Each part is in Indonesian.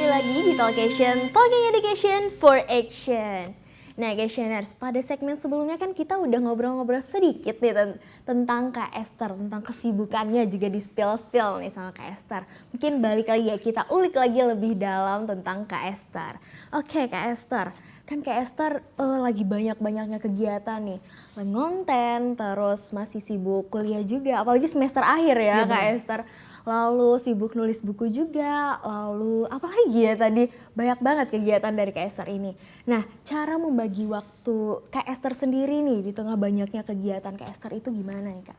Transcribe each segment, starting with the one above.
kembali lagi di Talkation, Talking Education for Action. Nah Questioners, pada segmen sebelumnya kan kita udah ngobrol-ngobrol sedikit nih tentang Kak Esther, tentang kesibukannya juga di spill-spill nih sama Kak Esther. Mungkin balik lagi ya, kita ulik lagi lebih dalam tentang Kak Esther. Oke Kak Esther, kan Kak Esther lagi banyak-banyaknya kegiatan nih. Ngonten, terus masih sibuk kuliah juga, apalagi semester akhir ya Kak Esther. Lalu sibuk nulis buku juga, lalu apa lagi ya tadi, banyak banget kegiatan dari Kak Esther ini. Nah, cara membagi waktu Kak Esther sendiri nih di tengah banyaknya kegiatan Kak Esther itu gimana nih Kak?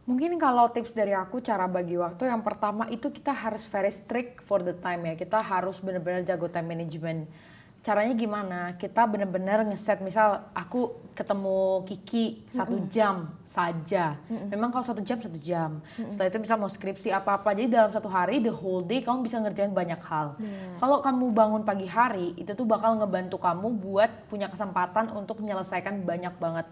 Mungkin kalau tips dari aku cara bagi waktu yang pertama itu kita harus very strict for the time ya. Kita harus benar-benar jago time management. Caranya gimana? Kita benar-benar ngeset, misal aku ketemu Kiki 1 jam saja. Memang kalau 1 jam 1 jam. Setelah itu bisa mau skripsi apa-apa. Jadi dalam 1 hari, the whole day kamu bisa ngerjain banyak hal. Kalau kamu bangun pagi hari, itu tuh bakal ngebantu kamu buat punya kesempatan untuk menyelesaikan banyak banget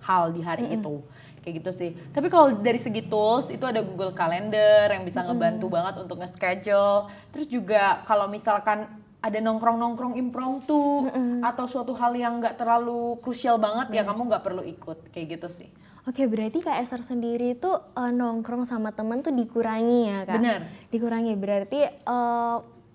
hal di hari itu. Kayak gitu sih. Tapi kalau dari segi tools, itu ada Google Calendar yang bisa ngebantu banget untuk nge-schedule. Terus juga kalau misalkan ada nongkrong-nongkrong impromptu atau suatu hal yang nggak terlalu krusial banget ya kamu nggak perlu ikut, kayak gitu sih. Oke, berarti Kak Esther sendiri tuh nongkrong sama temen tuh dikurangi ya Kak? Bener. Dikurangi, berarti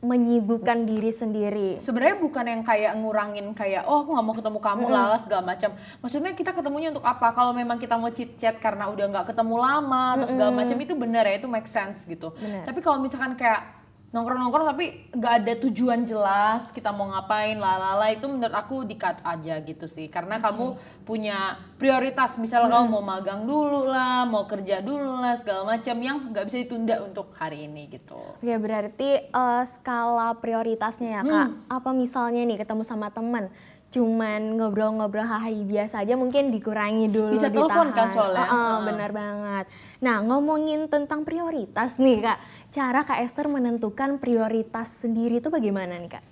menyibukkan diri sendiri. Sebenarnya bukan yang kayak ngurangin kayak oh aku nggak mau ketemu kamu lala segala macam. Maksudnya kita ketemunya untuk apa? Kalau memang kita mau chit chat karena udah nggak ketemu lama atau segala macam itu benar ya, itu make sense gitu. Bener. Tapi kalau misalkan kayak nongkrong-nongkrong tapi nggak ada tujuan jelas kita mau ngapain lalala, itu menurut aku di-cut aja gitu sih. Karena kamu punya prioritas, misalnya kamu mau magang dulu lah, mau kerja dulu lah segala macam yang nggak bisa ditunda untuk hari ini gitu. Oke, berarti skala prioritasnya ya Kak. Apa misalnya nih ketemu sama teman, cuman ngobrol-ngobrol hahi biasa aja mungkin dikurangi dulu, Bisa telepon kan soalnya. Benar banget. Nah, ngomongin tentang prioritas nih Kak, cara Kak Esther menentukan prioritas sendiri itu bagaimana nih Kak?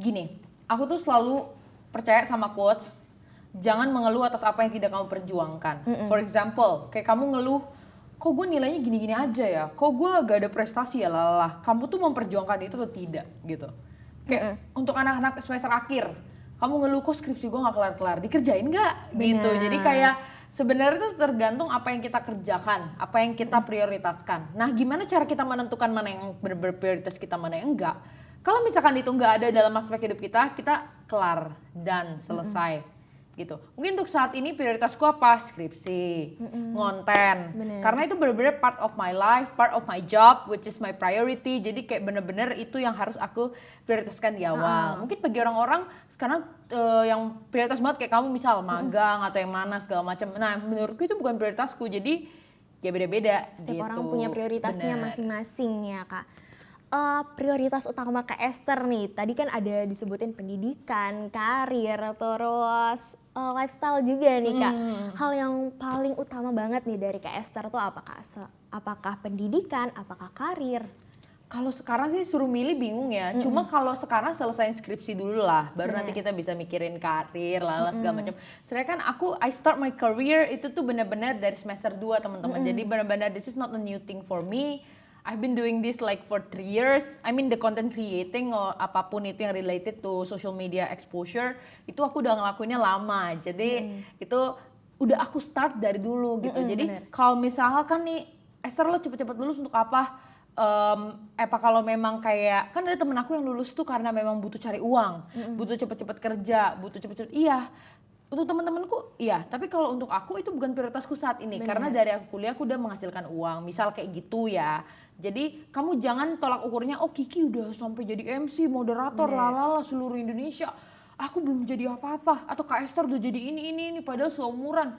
Gini, aku tuh selalu percaya sama quotes, jangan mengeluh atas apa yang tidak kamu perjuangkan. For example, kayak kamu ngeluh, kok gue nilainya gini-gini aja ya, kok gue gak ada prestasi ya lalah. Kamu tuh memperjuangkan itu atau tidak gitu. Kayak untuk anak-anak semester akhir, kamu ngeluh kok skripsi gue gak kelar-kelar, dikerjain gak? Gitu. Jadi kayak sebenarnya itu tergantung apa yang kita kerjakan, apa yang kita prioritaskan. Nah, gimana cara kita menentukan mana yang berprioritas kita, mana yang enggak? Kalau misalkan itu enggak ada dalam aspek hidup kita kelar dan selesai. Gitu. Mungkin untuk saat ini prioritasku apa? Skripsi, ngonten. Karena itu benar-benar part of my life, part of my job, which is my priority. Jadi kayak benar-benar itu yang harus aku prioritaskan di awal. Mungkin bagi orang-orang sekarang yang prioritas banget kayak kamu misal magang atau yang mana segala macam. Nah, menurutku itu bukan prioritasku. Jadi ya beda-beda. Setiap gitu. orang punya prioritasnya masing-masing ya Kak. Prioritas utama Kak Esther nih, tadi kan ada disebutin pendidikan, karir, terus lifestyle juga nih Kak. Hal yang paling utama banget nih dari Kak Esther tuh apa Kak? Apakah pendidikan, apakah karir? Kalau sekarang sih suruh milih bingung ya. Cuma kalau sekarang selesain skripsi dulu lah, baru nanti kita bisa mikirin karir, lala segala macam. Sebenarnya kan I start my career itu tuh benar-benar dari semester 2 teman-teman. Jadi benar-benar this is not a new thing for me. I've been doing this like for 3 years. I mean the content creating or apapun itu yang related to social media exposure, itu aku udah ngelakuinnya lama. Jadi itu udah aku start dari dulu gitu. Jadi kalau misalkan nih Esther lo cepet-cepet lulus untuk apa? Apa kalau memang kayak kan ada temen aku yang lulus tuh karena memang butuh cari uang, butuh cepet-cepet kerja, butuh cepet-cepet. Iya. Untuk teman-temanku, iya. Tapi kalau untuk aku itu bukan prioritasku saat ini. Karena dari aku kuliah aku udah menghasilkan uang. Misal kayak gitu ya. Jadi kamu jangan tolak ukurnya, oh Kiki udah sampai jadi MC, moderator, lalala seluruh Indonesia. Aku belum jadi apa-apa. Atau Kak Esther udah jadi ini, padahal seumuran.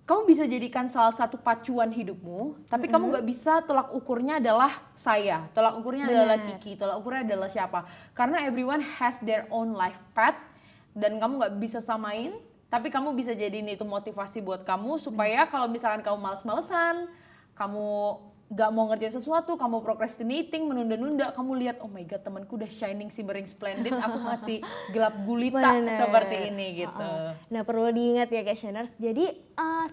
Kamu bisa jadikan salah satu pacuan hidupmu, tapi kamu gak bisa tolak ukurnya adalah saya. Tolak ukurnya adalah Kiki, tolak ukurnya adalah siapa. Karena everyone has their own life path. Dan kamu gak bisa samain, tapi kamu bisa jadiin itu motivasi buat kamu supaya kalau misalkan kamu males-malesan, kamu gak mau ngerjain sesuatu, kamu procrastinating, menunda-nunda, kamu lihat oh my god temanku udah shining, shimmering, splendid, aku masih gelap gulita seperti ini gitu. Nah perlu diingat ya Questioners, jadi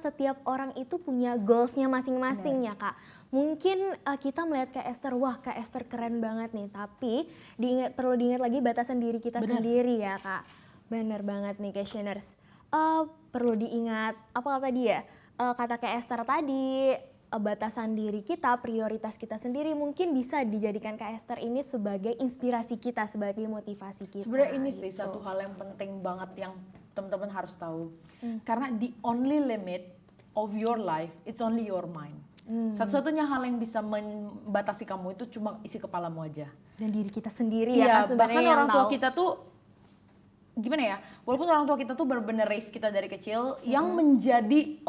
setiap orang itu punya goalsnya masing-masing ya Kak. mungkin kita melihat Kak Esther, wah Kak Esther keren banget nih, tapi perlu diingat lagi batasan diri kita sendiri ya Kak. Bener banget nih Questioners. Perlu diingat apa tadi ya, kata Kak Esther tadi, batasan diri kita, prioritas kita sendiri mungkin bisa dijadikan Kak Esther ini sebagai inspirasi kita, sebagai motivasi kita. Sebenarnya ini sih satu hal yang penting banget yang teman-teman harus tahu. Karena the only limit of your life, it's only your mind. Satu-satunya hal yang bisa membatasi kamu itu cuma isi kepalamu aja. Dan diri kita sendiri Iya, ya Kak sebenarnya bahkan yang orang tua tahu. kita tuh gimana ya, walaupun orang tua kita tuh benar-benar raise kita dari kecil, yang menjadi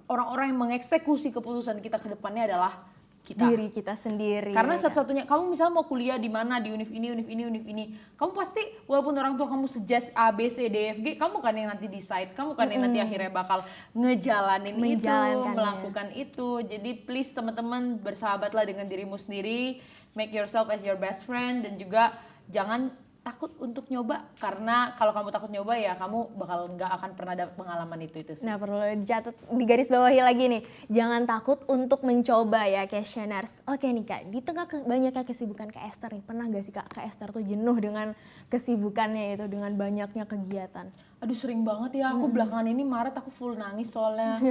orang-orang yang mengeksekusi keputusan kita ke depannya adalah kita. Diri kita sendiri. Karena ya, Kak. satu-satunya kamu misalnya mau kuliah di mana, di univ ini, kamu pasti walaupun orang tua kamu suggest A, B, C, D, F, G, kamu kan yang nanti decide, kamu kan yang nanti akhirnya bakal ngejalanin itu, melakukan itu. Jadi please teman-teman bersahabatlah dengan dirimu sendiri, make yourself as your best friend, dan juga jangan takut untuk nyoba, karena kalau kamu takut nyoba ya kamu bakal nggak akan pernah dapat pengalaman itu sih. Nah perlu dicatat, digaris bawahi lagi nih, jangan takut untuk mencoba ya Questioners. Oke nih Kak, di tengah banyaknya kesibukan Kak Esther nih, pernah gak sih Kak Esther tuh jenuh dengan kesibukannya itu, dengan banyaknya kegiatan? Aduh sering banget ya, aku belakangan ini Maret aku full nangis soalnya.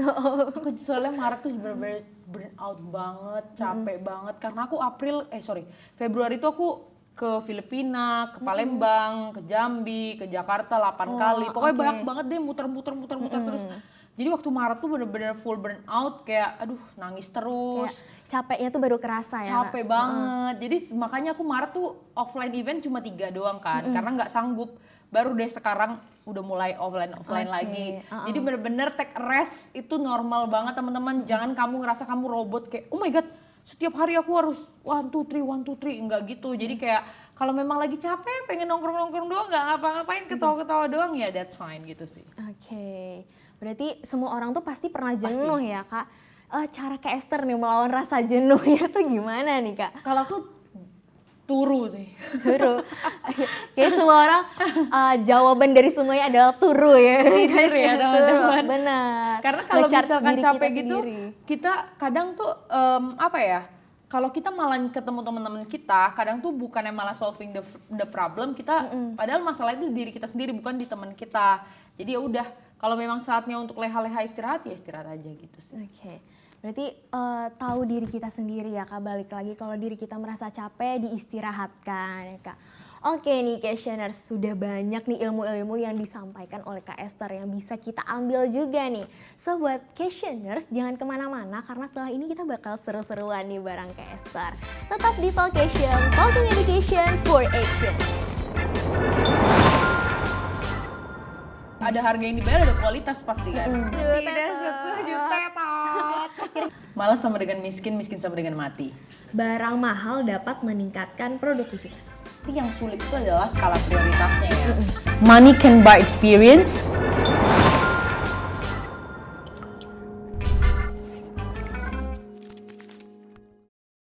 Aku soalnya Maret tuh bener-bener burn out banget, capek banget, karena aku Februari tuh aku ke Filipina, ke Palembang, ke Jambi, ke Jakarta 8 kali. Pokoknya banyak banget deh muter-muter terus. Jadi waktu Maret tuh bener-bener full burn out, kayak aduh nangis terus. Kayak capeknya tuh baru kerasa ya Capek banget. Jadi makanya aku Maret tuh offline event cuma 3 doang kan, karena nggak sanggup. Baru deh sekarang udah mulai offline lagi. Jadi bener-bener take rest itu normal banget teman-teman. Jangan kamu ngerasa kamu robot kayak oh my god, setiap hari aku harus 1, 2, 3, enggak gitu. Jadi kayak kalau memang lagi capek, pengen nongkrong-nongkrong doang, nggak ngapa-ngapain, ketawa-ketawa doang ya that's fine gitu sih. Oke, berarti semua orang tuh pasti pernah jenuh ya Kak. Cara Kak Esther nih melawan rasa jenuhnya tuh gimana nih Kak? Kalau aku turu sih. Turu. Kayak semua orang jawaban dari semuanya adalah turu ya. Tidur ya teman-teman. Benar. Karena kalau Nge-charge misalkan diri capek kita gitu, sendiri. kita kadang tuh apa ya? Kalau kita malah ketemu teman-teman kita, kadang tuh bukannya malah solving the problem, kita padahal masalah itu di diri kita sendiri, bukan di teman kita. Jadi ya udah, kalau memang saatnya untuk leha-leha istirahat ya istirahat aja gitu sih. Oke. Berarti tahu diri kita sendiri ya Kak, balik lagi kalau diri kita merasa capek diistirahatkan ya Kak. Oke nih Questioners, sudah banyak nih ilmu-ilmu yang disampaikan oleh Kak Esther yang bisa kita ambil juga nih. So buat Questioners jangan kemana-mana karena setelah ini kita bakal seru-seruan nih bareng Kak Esther. Tetap di Talkation, Talking Education for Action. Ada harga yang dibayar, ada kualitas pasti kan. Tidak setuju. Malas sama dengan miskin, miskin sama dengan mati. Barang mahal dapat meningkatkan produktivitas. Tapi yang sulit itu adalah skala prioritasnya ya. Money can buy experience,